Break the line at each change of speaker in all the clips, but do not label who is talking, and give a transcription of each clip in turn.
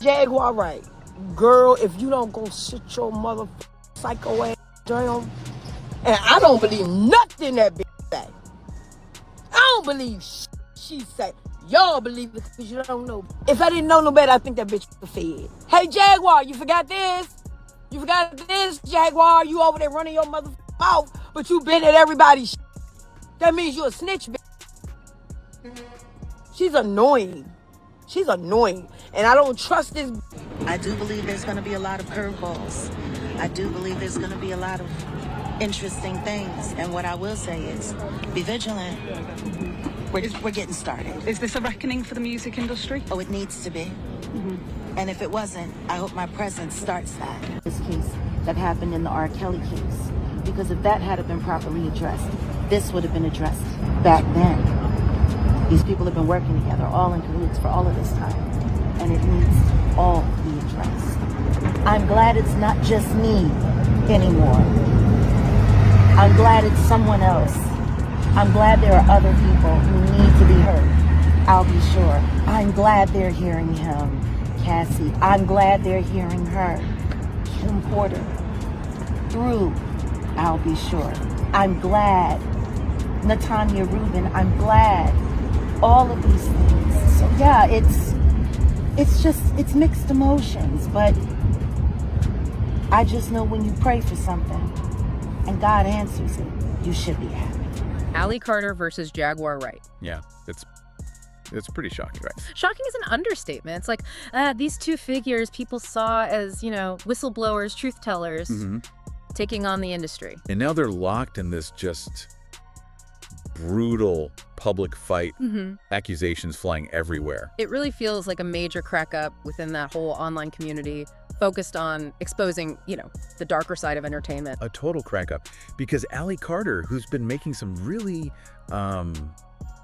Jaguar Wright. Girl, if you don't go sit your mother psycho ass down, and I don't believe nothing that bitch say. I don't believe she say. Y'all believe it because you don't know. If I didn't know no better, I think that bitch was fed. Hey, Jaguar, you forgot this? You forgot this, Jaguar? You over there running your motherfucking mouth, but you been at everybody's. That means you a snitch, bitch. She's annoying. She's annoying. And I don't trust this.
I do believe there's going to be a lot of curveballs. I do believe there's going to be a lot of interesting things. And what I will say is, be vigilant. We're getting started.
Is this a reckoning for the music industry?
Oh, it needs to be. And if it wasn't, I hope my presence starts that. This case that happened in the R. Kelly case. Because if that had been properly addressed, this would have been addressed back then. These people have been working together, all in cahoots for all of this time. And it needs to all be addressed. I'm glad it's not just me anymore. I'm glad it's someone else. I'm glad there are other people who need to be heard. I'll be sure. I'm glad they're hearing him, Cassie. I'm glad they're hearing her, Kim Porter. Through, I'll be sure. I'm glad. Natanya Rubin, I'm glad. All of these things. So yeah, it's mixed emotions, but I just know when you pray for something and God answers it, you should be happy.
Allie Carter versus Jaguar Wright.
Yeah, it's pretty shocking, right?
Shocking is an understatement. It's like these two figures people saw as, whistleblowers, truth tellers, taking on the industry.
And now they're locked in this just brutal public fight, accusations flying everywhere.
It really feels like a major crack up within that whole online community focused on exposing, the darker side of entertainment.
A total crack up. Because Allie Carter, who's been making some really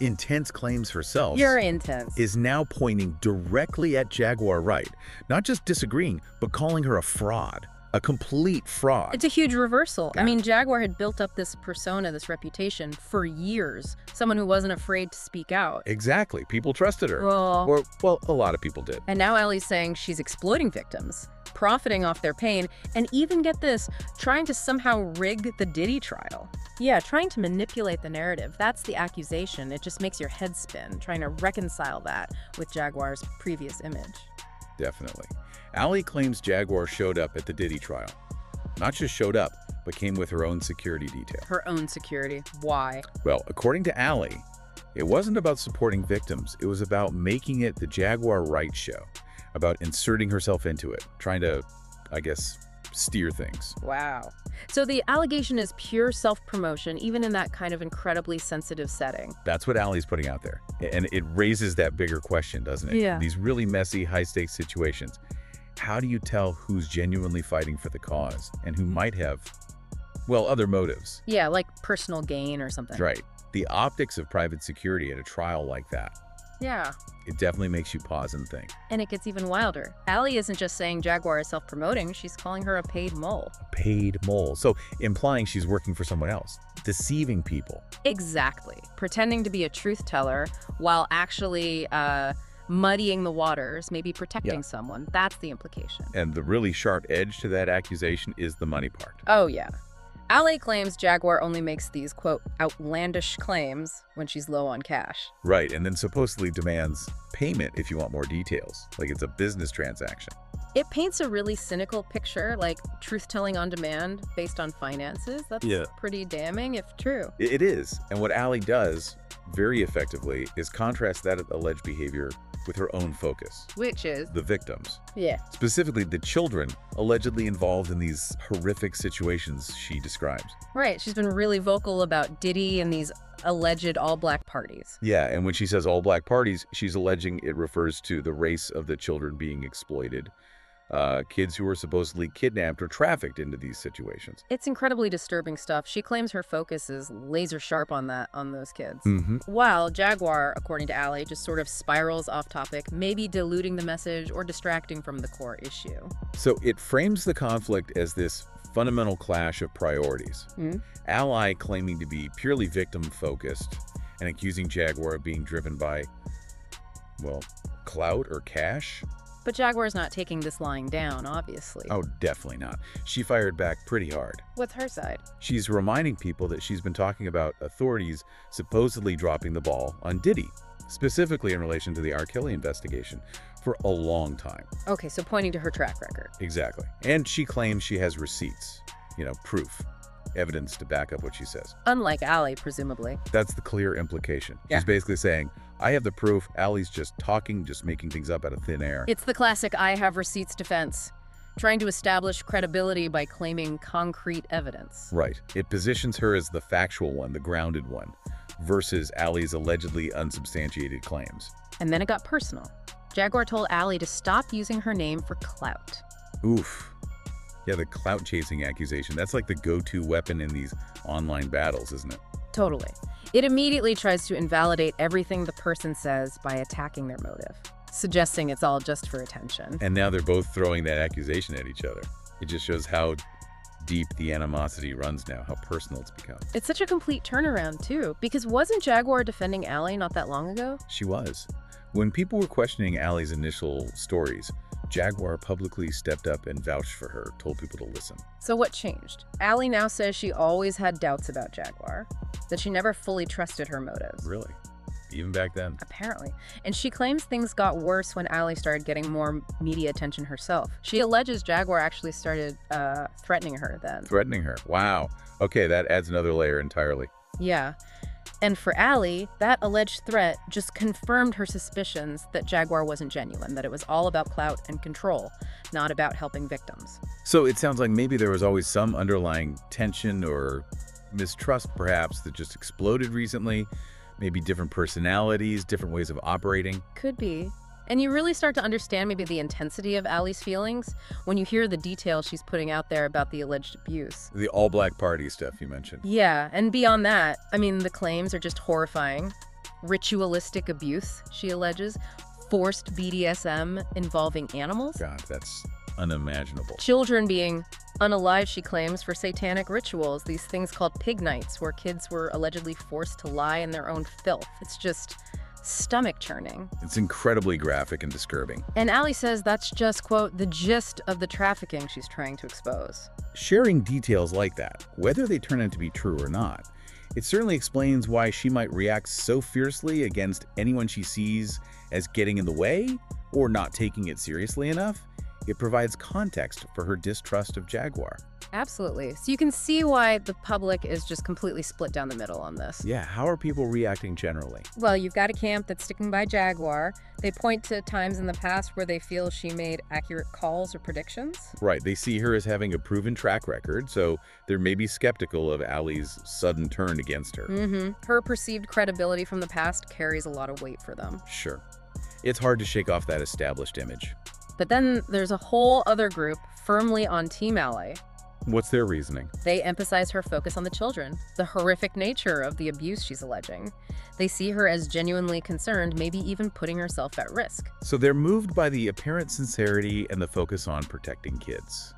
intense claims herself.
You're intense.
Is now pointing directly at Jaguar Wright. Not just disagreeing, but calling her a fraud. A complete fraud.
It's a huge reversal.
Yeah.
I mean, Jaguar had built up this persona, this reputation for years. Someone who wasn't afraid to speak out.
Exactly. People trusted her.
Well,
A lot of people did.
And now Allie's saying she's exploiting victims, profiting off their pain, and even, get this, trying to somehow rig the Diddy trial. Yeah, trying to manipulate the narrative. That's the accusation. It just makes your head spin, trying to reconcile that with Jaguar's previous image.
Definitely. Allie claims Jaguar showed up at the Diddy trial. Not just showed up, but came with her own security detail.
Her own security. Why?
Well, according to Allie, it wasn't about supporting victims. It was about making it the Jaguar Wright show, about inserting herself into it, trying to, steer things.
Wow. So the allegation is pure self-promotion, even in that kind of incredibly sensitive setting.
That's what Allie's putting out there. And it raises that bigger question, doesn't it?
Yeah.
These really messy, high-stakes situations. How do you tell who's genuinely fighting for the cause and who might have, other motives?
Yeah, like personal gain or something.
Right. The optics of private security at a trial like that.
Yeah.
It definitely makes you pause and think.
And it gets even wilder. Allie isn't just saying Jaguar is self-promoting, she's calling her a paid mole.
A paid mole. So implying she's working for someone else, deceiving people.
Exactly. Pretending to be a truth teller while actually muddying the waters, maybe protecting someone. That's the implication.
And the really sharp edge to that accusation is the money part.
Oh, yeah. Allie claims Jaguar only makes these, quote, outlandish claims when she's low on cash.
Right, and then supposedly demands payment if you want more details, like it's a business transaction.
It paints a really cynical picture, like truth-telling on demand based on finances. That's pretty damning, if true.
It is, and what Allie does very effectively is contrast that alleged behavior with her own focus.
Which is?
The victims.
Yeah.
Specifically, the children allegedly involved in these horrific situations she describes.
Right. She's been really vocal about Diddy and these alleged all-black parties.
Yeah, and when she says all-black parties, she's alleging it refers to the race of the children being exploited. Kids who were supposedly kidnapped or trafficked into these situations.
It's incredibly disturbing stuff. She claims her focus is laser sharp on those kids. While Jaguar, according to Allie, just sort of spirals off topic, maybe diluting the message or distracting from the core issue.
So it frames the conflict as this fundamental clash of priorities. Ally claiming to be purely victim-focused and accusing Jaguar of being driven by, clout or cash.
But Jaguar's not taking this lying down, obviously.
Oh, definitely not. She fired back pretty hard.
What's her side?
She's reminding people that she's been talking about authorities supposedly dropping the ball on Diddy, specifically in relation to the R. Kelly investigation, for a long time.
Okay, so pointing to her track record.
Exactly. And she claims she has receipts, proof, evidence to back up what she says.
Unlike Allie, presumably.
That's the clear implication.
Yeah.
She's basically saying, I have the proof, Allie's just talking, just making things up out of thin air.
It's the classic I have receipts defense, trying to establish credibility by claiming concrete evidence.
Right. It positions her as the factual one, the grounded one, versus Allie's allegedly unsubstantiated claims.
And then it got personal. Jaguar told Allie to stop using her name for clout.
Oof. Yeah, the clout chasing accusation. That's like the go-to weapon in these online battles, isn't it?
Totally. It immediately tries to invalidate everything the person says by attacking their motive, suggesting it's all just for attention.
And now they're both throwing that accusation at each other. It just shows how deep the animosity runs now, how personal it's become.
It's such a complete turnaround, too, because wasn't Jaguar defending Allie not that long ago?
She was. When people were questioning Allie's initial stories, Jaguar publicly stepped up and vouched for her, told people to listen.
So what changed? Allie now says she always had doubts about Jaguar, that she never fully trusted her motives.
Really? Even back then?
Apparently. And she claims things got worse when Allie started getting more media attention herself. She alleges Jaguar actually started threatening her then.
Threatening her? Wow. Okay, that adds another layer entirely.
Yeah. And for Allie, that alleged threat just confirmed her suspicions that Jaguar wasn't genuine, that it was all about clout and control, not about helping victims.
So it sounds like maybe there was always some underlying tension or mistrust, perhaps, that just exploded recently. Maybe different personalities, different ways of operating.
Could be. And you really start to understand maybe the intensity of Allie's feelings when you hear the details she's putting out there about the alleged abuse.
The all-black party stuff you mentioned.
Yeah, and beyond that, I mean, the claims are just horrifying. Ritualistic abuse, she alleges. Forced BDSM involving animals.
God, that's unimaginable.
Children being unalive, she claims, for satanic rituals. These things called pig nights, where kids were allegedly forced to lie in their own filth. It's just stomach churning.
It's incredibly graphic and disturbing.
And Allie says that's just, quote, the gist of the trafficking she's trying to expose.
Sharing details like that, whether they turn out to be true or not, it certainly explains why she might react so fiercely against anyone she sees as getting in the way or not taking it seriously enough. It provides context for her distrust of Jaguar.
Absolutely. So you can see why the public is just completely split down the middle on this.
Yeah, how are people reacting generally?
Well, you've got a camp that's sticking by Jaguar. They point to times in the past where they feel she made accurate calls or predictions.
Right, they see her as having a proven track record, so they're maybe skeptical of Allie's sudden turn against her.
Her perceived credibility from the past carries a lot of weight for them.
Sure. It's hard to shake off that established image.
But then there's a whole other group firmly on Team Allie.
What's their reasoning?
They emphasize her focus on the children, the horrific nature of the abuse she's alleging. They see her as genuinely concerned, maybe even putting herself at risk.
So they're moved by the apparent sincerity and the focus on protecting kids.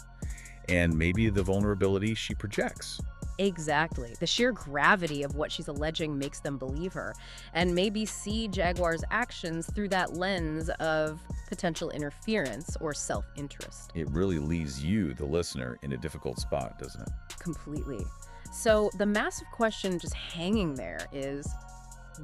And maybe the vulnerability she projects.
Exactly. The sheer gravity of what she's alleging makes them believe her, and maybe see Jaguar's actions through that lens of potential interference or self-interest.
It really leaves you, the listener, in a difficult spot, doesn't it?
Completely. So the massive question just hanging there is,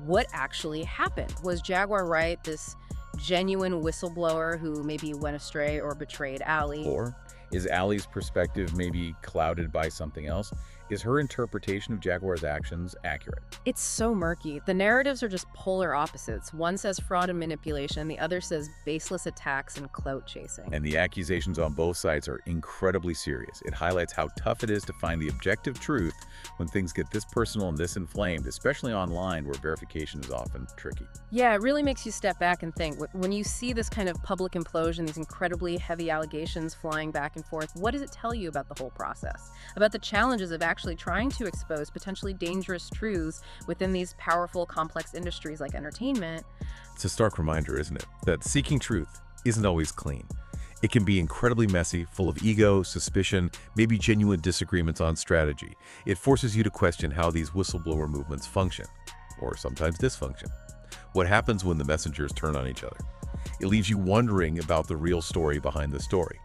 what actually happened? Was Jaguar Wright this genuine whistleblower who maybe went astray or betrayed Allie?
Or is Allie's perspective maybe clouded by something else? Is her interpretation of Jaguar's actions accurate?
It's so murky. The narratives are just polar opposites. One says fraud and manipulation, the other says baseless attacks and clout chasing.
And the accusations on both sides are incredibly serious. It highlights how tough it is to find the objective truth when things get this personal and this inflamed, especially online where verification is often tricky.
Yeah, it really makes you step back and think. When you see this kind of public implosion, these incredibly heavy allegations flying back and forth, what does it tell you about the whole process? About the challenges of actually trying to expose potentially dangerous truths within these powerful, complex industries like entertainment.
It's a stark reminder, isn't it, that seeking truth isn't always clean. It can be incredibly messy, full of ego, suspicion, maybe genuine disagreements on strategy. It forces you to question how these whistleblower movements function, or sometimes dysfunction. What happens when the messengers turn on each other? It leaves you wondering about the real story behind the story.